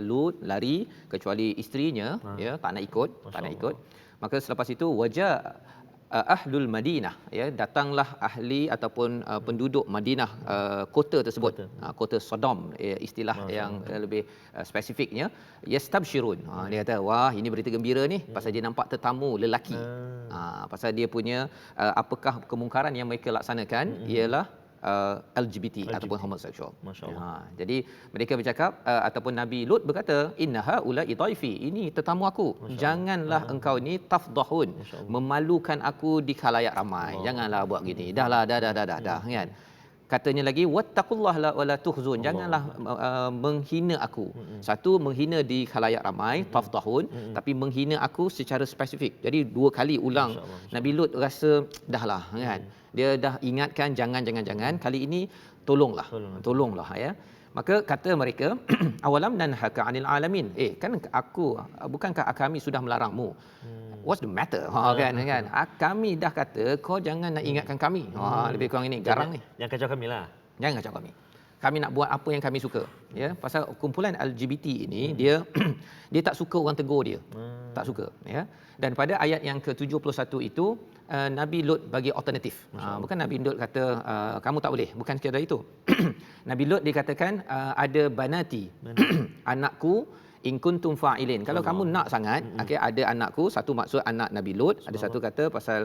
Lut lari kecuali isterinya ya, tak nak ikut. Maka selepas itu wajah ahlul Madinah ya, datanglah ahli ataupun penduduk Madinah, kota tersebut, kota Sodom ya, istilah yang lebih spesifiknya, yastabshirun. Dia kata wah ini berita gembira ni pasal dia nampak tetamu lelaki. Pasal dia punya apakah kemungkaran yang mereka laksanakan ialah LGBT ataupun homoseksual. Jadi mereka bercakap ataupun Nabi Lut berkata, innaha ulai dhaifi, ini tetamu aku. Janganlah engkau ni tafdahun, memalukan aku di khalayak ramai. Janganlah buat gini. Dah kan. Katanya lagi wattaqullah wala tuhzun, janganlah menghina aku. Satu, menghina di khalayak ramai, tafdahun, tapi menghina aku secara spesifik. Jadi dua kali ulang. Nabi Lut rasa dahlah kan. Dia dah ingatkan jangan, kali ini tolonglah ya. Maka kata mereka, awalam nanhaka 'anil alamin, kan aku, bukankah kami sudah melarangmu? What's the matter? Kan kami dah kata kau jangan nak ingatkan kami. Lebih kurang ini garang ni. Yang kacau kami lah. Jangan kacau kami. Kami nak buat apa yang kami suka ya. Pasal kumpulan LGBT ini dia dia tak suka orang tegur dia. Tak suka ya. Dan pada ayat yang ke-71 itu Nabi Lut bagi alternatif. Bukan Nabi Lut kata kamu tak boleh, bukan sekadar itu. Nabi Lut dikatakan ada banati, anakku, in kuntum fa'ilin. Kalau kamu nak sangat, okey, ada anakku, satu maksud anak Nabi Lut, ada satu kata pasal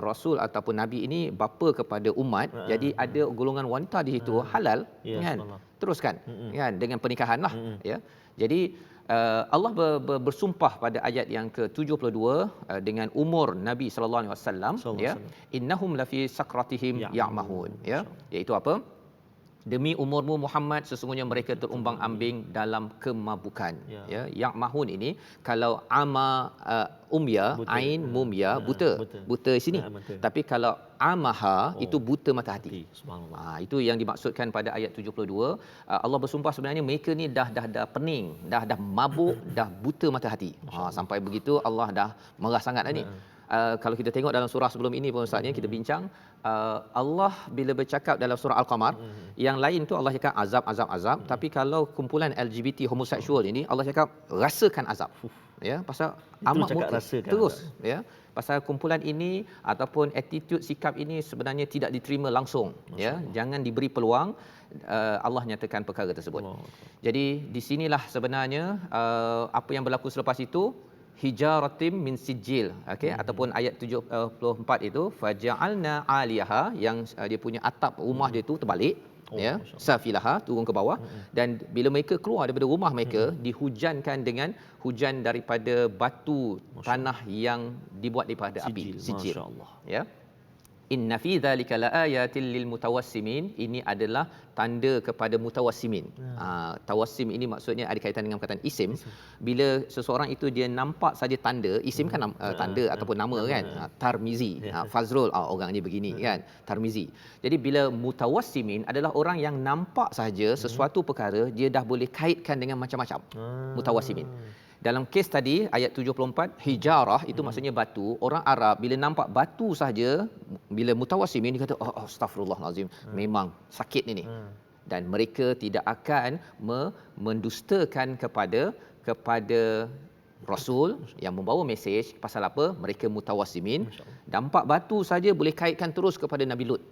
rasul ataupun nabi ini bapa kepada umat. Jadi ada golongan wanita di situ halal kan. Teruskan kan dengan pernikahanlah ya. Jadi Allah bersumpah pada ayat yang ke-72 dengan umur Nabi sallallahu alaihi wasallam ya, innahum lafi sakratihim ya'mahun ya, iaitu apa? Demi umurmu Muhammad, sesungguhnya mereka terumbang-ambing dalam kemabukan ya. Ya'mahun ini kalau ama umya, ain mumya, buta sini. Tapi kalau amaha itu buta mata hati. Subhanallah. Itu yang dimaksudkan pada ayat 72. Allah bersumpah sebenarnya mereka ni dah pening, dah mabuk, dah buta mata hati. Sampai begitu Allah dah marah sangat dah ni. Kalau kita tengok dalam surah sebelum ini pun Ustaz, kita bincang, Allah bila bercakap dalam surah Al-Qamar, yang lain tu Allah cakap azab, tapi kalau kumpulan LGBT homoseksual ini Allah cakap rasakan azab. Ya, pasal amat terus azab. Ya. Pasal kumpulan ini ataupun attitude sikap ini sebenarnya tidak diterima langsung ya, jangan diberi peluang. Allah nyatakan perkara tersebut. Jadi di sinilah sebenarnya apa yang berlaku selepas itu, hijaratim min sijil, okey, ataupun ayat 74 itu faja'alna 'aliyaha, yang dia punya atap rumah dia tu terbalik ya, safilaha, turun ke bawah, dan bila mereka keluar daripada rumah mereka dihujankan dengan hujan daripada batu tanah yang dibuat daripada api, sijil. Ya. Inna fi dzalika laayatil lil mutawassimin, ini adalah tanda kepada mutawassimin. Tawassim ini maksudnya ada kaitan dengan perkataan isim. Bila seseorang itu dia nampak saja tanda, isim kan tanda ataupun nama kan. Tarmizi, Fazrul, orang ni begini kan, Tarmizi. Jadi bila mutawassimin adalah orang yang nampak saja sesuatu perkara, dia dah boleh kaitkan dengan macam-macam. Mutawassimin. Dalam kes tadi ayat 74, hijarah itu maksudnya batu. Orang Arab bila nampak batu saja, bila mutawassimin dia kata astagfirullahalazim, memang sakit ini. Dan mereka tidak akan mendustakan kepada Rasul yang membawa mesej. Pasal apa? Mereka mutawassimin. Nampak batu saja boleh kaitkan terus kepada Nabi Lut.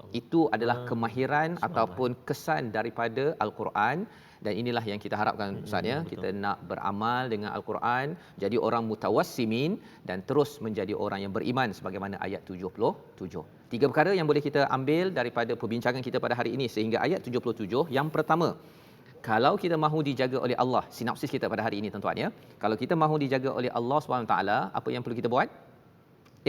Itu adalah kemahiran ataupun kesan daripada Al-Quran. Dan inilah yang kita harapkan Ustaz ya, kita nak beramal dengan Al-Quran, jadi orang mutawassimin dan terus menjadi orang yang beriman sebagaimana ayat 77. Tiga perkara yang boleh kita ambil daripada perbincangan kita pada hari ini sehingga ayat 77. Yang pertama, kalau kita mahu dijaga oleh Allah, sinopsis kita pada hari ini tuan-tuan ya. Kalau kita mahu dijaga oleh Allah SWT, apa yang perlu kita buat?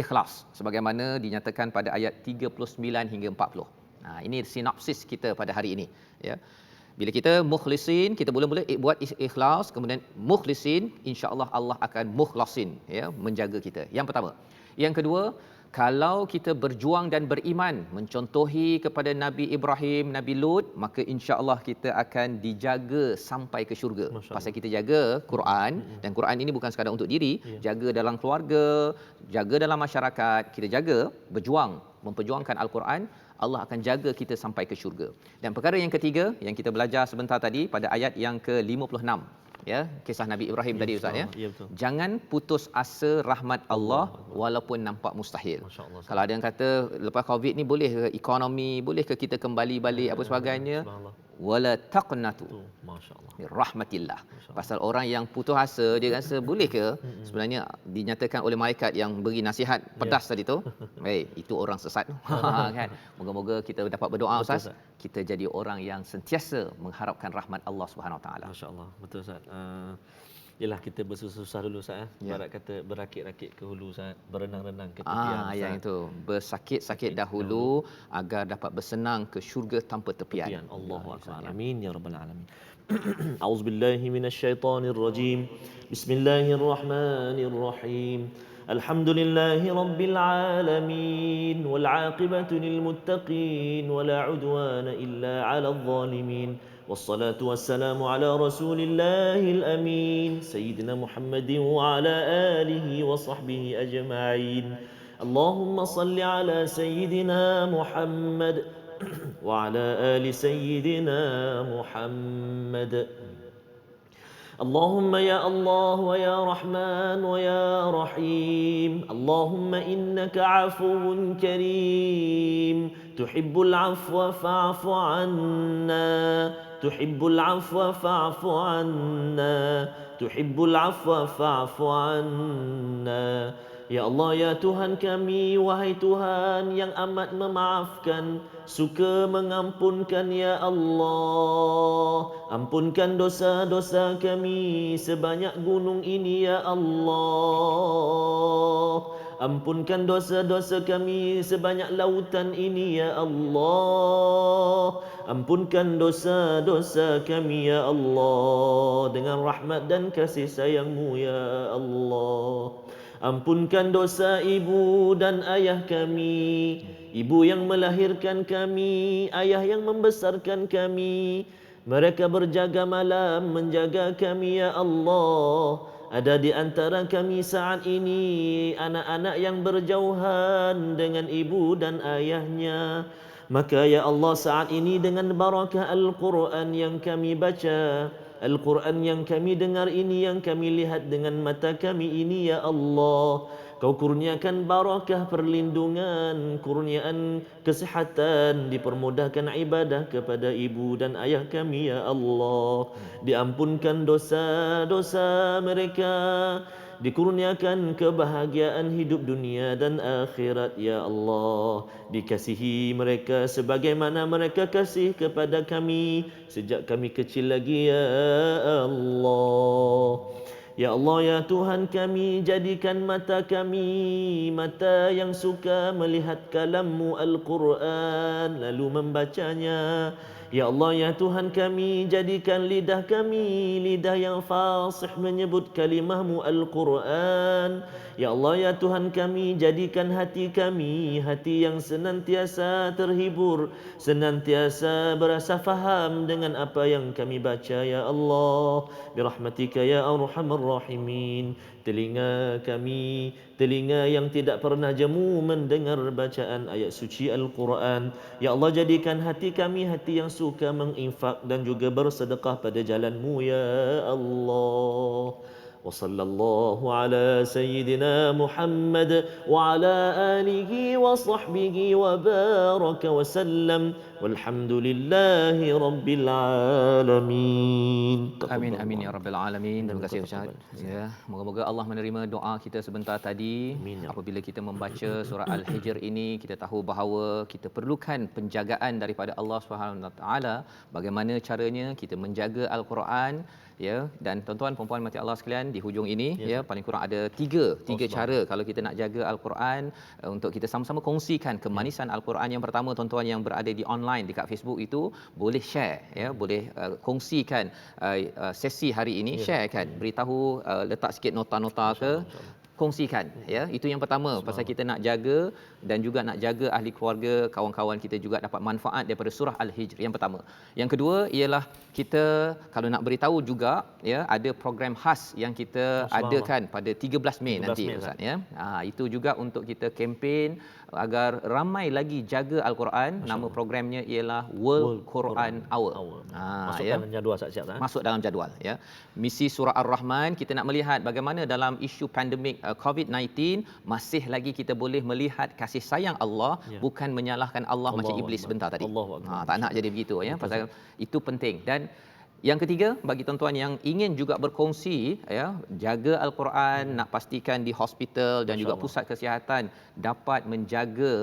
Ikhlas, sebagaimana dinyatakan pada ayat 39 hingga 40. Ini sinopsis kita pada hari ini ya. Bila kita mukhlisin, kita mula-mula buat ikhlas, kemudian mukhlisin, insya-Allah Allah akan mukhlasin ya, menjaga kita. Yang pertama. Yang kedua, kalau kita berjuang dan beriman mencontohi kepada Nabi Ibrahim, Nabi Lut, maka insya-Allah kita akan dijaga sampai ke syurga. Pasal kita jaga Quran, dan Quran ini bukan sekadar untuk diri, jaga dalam keluarga, jaga dalam masyarakat, kita jaga berjuang memperjuangkan Al-Quran, Allah akan jaga kita sampai ke syurga. Dan perkara yang ketiga yang kita belajar sebentar tadi pada ayat yang ke-56, ya, kisah Nabi Ibrahim tadi Ustaz, ya. Ya, betul. Jangan putus asa rahmat Allah walaupun nampak mustahil. Kalau ada yang kata lepas Covid ni boleh ke ekonomi, boleh ke kita kembali balik apa sebagainya, wala taqnatu min rahmatillah. Pasal orang yang putus asa dia rasa boleh ke, sebenarnya dinyatakan oleh malaikat yang beri nasihat pedas tadi tu, itu orang sesat. Kan. Moga-moga kita dapat berdoa Ustaz, kita jadi orang yang sentiasa mengharapkan rahmat Allah Subhanahu Wa Taala. Masya-Allah, betul Ustaz. Yalah, kita bersusah dulu Ustaz, ibarat kata berakit-rakit ke hulu Ustaz, berenang-renang ke tepian Ustaz. Yang itu, bersakit-sakit dahulu agar dapat bersenang ke syurga tanpa tepian. Allahu akbar. Amin ya rabbal alamin. A'udzubillahi minasyaitonirrajim. Bismillahirrahmanirrahim. Alhamdulillahi rabbil alamin wal 'aqibatu lil muttaqin wala 'udwana illa 'alal zalimin. والصلاة والسلام على رسول الله الأمين سيدنا محمد وعلى آله وصحبه أجمعين. اللهم صل على سيدنا محمد وعلى آل سيدنا محمد. اللهم يا الله ويا رحمن ويا رحيم، اللهم إنك عفو كريم تحب العفو فاعف عنا، تحب العفو فاعف عنا، تحب العفو فاعف عنا. Ya Allah, ya Tuhan kami, wahai Tuhan yang amat memaafkan, suka mengampunkan, ya Allah. Ampunkan dosa-dosa kami sebanyak gunung ini, ya Allah. Ampunkan dosa-dosa kami sebanyak lautan ini, ya Allah. Ampunkan dosa-dosa kami, ya Allah, dengan rahmat dan kasih sayang-Mu, ya Allah. Ampunkan dosa ibu dan ayah kami, ibu yang melahirkan kami, ayah yang membesarkan kami. Mereka berjaga malam menjaga kami, ya Allah. Ada di antara kami saat ini anak-anak yang berjauhan dengan ibu dan ayahnya. Maka ya Allah, saat ini dengan barakah Al-Quran yang kami baca, Al-Quran yang kami dengar ini, yang kami lihat dengan mata kami ini, ya Allah, Kau kurniakan barakah perlindungan, kurniaan kesihatan, dipermudahkan ibadah kepada ibu dan ayah kami, ya Allah. Diampunkan dosa-dosa mereka, dikurniakan kebahagiaan hidup dunia dan akhirat, ya Allah. Dikasihi mereka sebagaimana mereka kasih kepada kami sejak kami kecil lagi, ya Allah. Ya Allah, ya Tuhan kami, jadikan mata kami mata yang suka melihat kalam-Mu Al-Quran lalu membacanya. Ya Allah, ya Tuhan kami, jadikan lidah kami lidah yang fasih menyebut kalimah-Mu Al-Quran. Ya Allah, ya Tuhan kami, jadikan hati kami hati yang senantiasa terhibur, senantiasa berasa faham dengan apa yang kami baca, ya Allah. Birahmatika ya arhamar rahimin. Telinga kami, telinga yang tidak pernah jemu mendengar bacaan ayat suci Al-Quran. Ya Allah, jadikan hati kami hati yang suka menginfak dan juga bersedekah pada jalan-Mu, ya Allah. وصلى الله على سيدنا محمد وعلى آله وصحبه وبارك وسلم والحمد لله رب العالمين. Amin amin ya rabbal alamin. Terima kasih Ustaz. Ya, moga-moga Allah menerima doa kita sebentar tadi. Amin. Apabila kita membaca surah Al-Hijr ini, kita tahu bahawa kita perlukan penjagaan daripada Allah Subhanahu Wa Taala. Bagaimana caranya kita menjaga Al-Quran, ya, dan tuan-tuan puan-puan mati Allah sekalian, di hujung ini ya paling kurang ada tiga cara kalau kita nak jaga Al-Quran, untuk kita sama-sama kongsikan kemanisan Al-Quran. Yang pertama, tuan-tuan yang berada di online dekat Facebook itu boleh share, ya, boleh kongsikan sesi hari ini, share kan, beritahu, letak sikit nota-nota ke kongsikan, ya. Itu yang pertama, pasal kita nak jaga dan juga nak jaga ahli keluarga, kawan-kawan kita juga dapat manfaat daripada surah Al-Hijr, yang pertama. Yang kedua ialah kita kalau nak beritahu juga, ya, ada program khas yang kita adakan pada 13 Mei 13 nanti, Mei, Ustaz, ya. Itu juga untuk kita kempen agar ramai lagi jaga Al-Quran. Nama programnya ialah World Quran Hour. Masukkan jadual siap-siap Masuk dalam jadual, ya. Misi surah Ar-Rahman, kita nak melihat bagaimana dalam isu pandemik COVID-19 masih lagi kita boleh melihat kasih sayang Allah, bukan menyalahkan Allah macam iblis sebentar tadi. Tak nak jadi begitu, ya. Pasal itu penting. Dan yang ketiga, bagi tuan-tuan yang ingin juga berkongsi, ya, jaga Al-Quran, nak pastikan di hospital dan juga pusat kesihatan dapat menjaga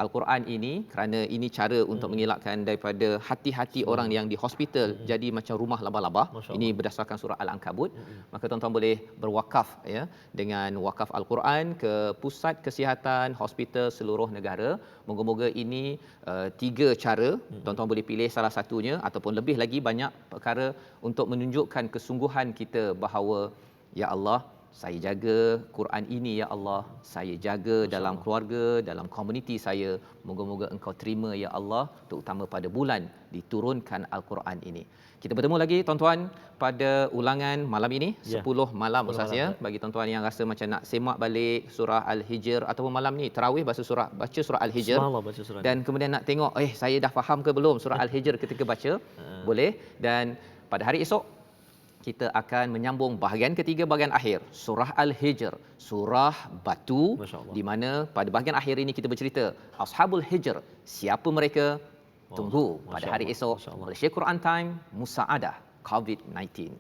Al-Quran ini, kerana ini cara untuk mengelakkan daripada hati-hati orang yang di hospital jadi macam rumah labah-labah. Ini berdasarkan surah Al-Ankabut. Maka tuan-tuan boleh berwakaf, ya, dengan wakaf Al-Quran ke pusat kesihatan, hospital seluruh negara. Moga-moga ini 3 cara, tuan-tuan boleh pilih salah satunya ataupun lebih lagi banyak perkara untuk menunjukkan kesungguhan kita bahawa, ya Allah, saya jaga Quran ini, ya Allah, saya jaga dalam keluarga, dalam komuniti saya. Moga-moga Engkau terima, ya Allah, terutama pada bulan diturunkan Al-Quran ini. Kita bertemu lagi tuan-tuan pada ulangan malam ini, 10 malam Ustaz, ya. Bagi tuan-tuan yang rasa macam nak semak balik surah Al-Hijr ataupun malam ni tarawih baca surah Al-Hijr dan kemudian nak tengok saya dah faham ke belum surah Al-Hijr ketika baca, boleh. Dan pada hari esok kita akan menyambung bahagian ketiga, bahagian akhir surah Al-Hijr, surah batu, di mana pada bahagian akhir ini kita bercerita Ashabul Hijr, siapa mereka. Tunggu pada hari esok. Malaysia Quran Time, Musaadah COVID-19.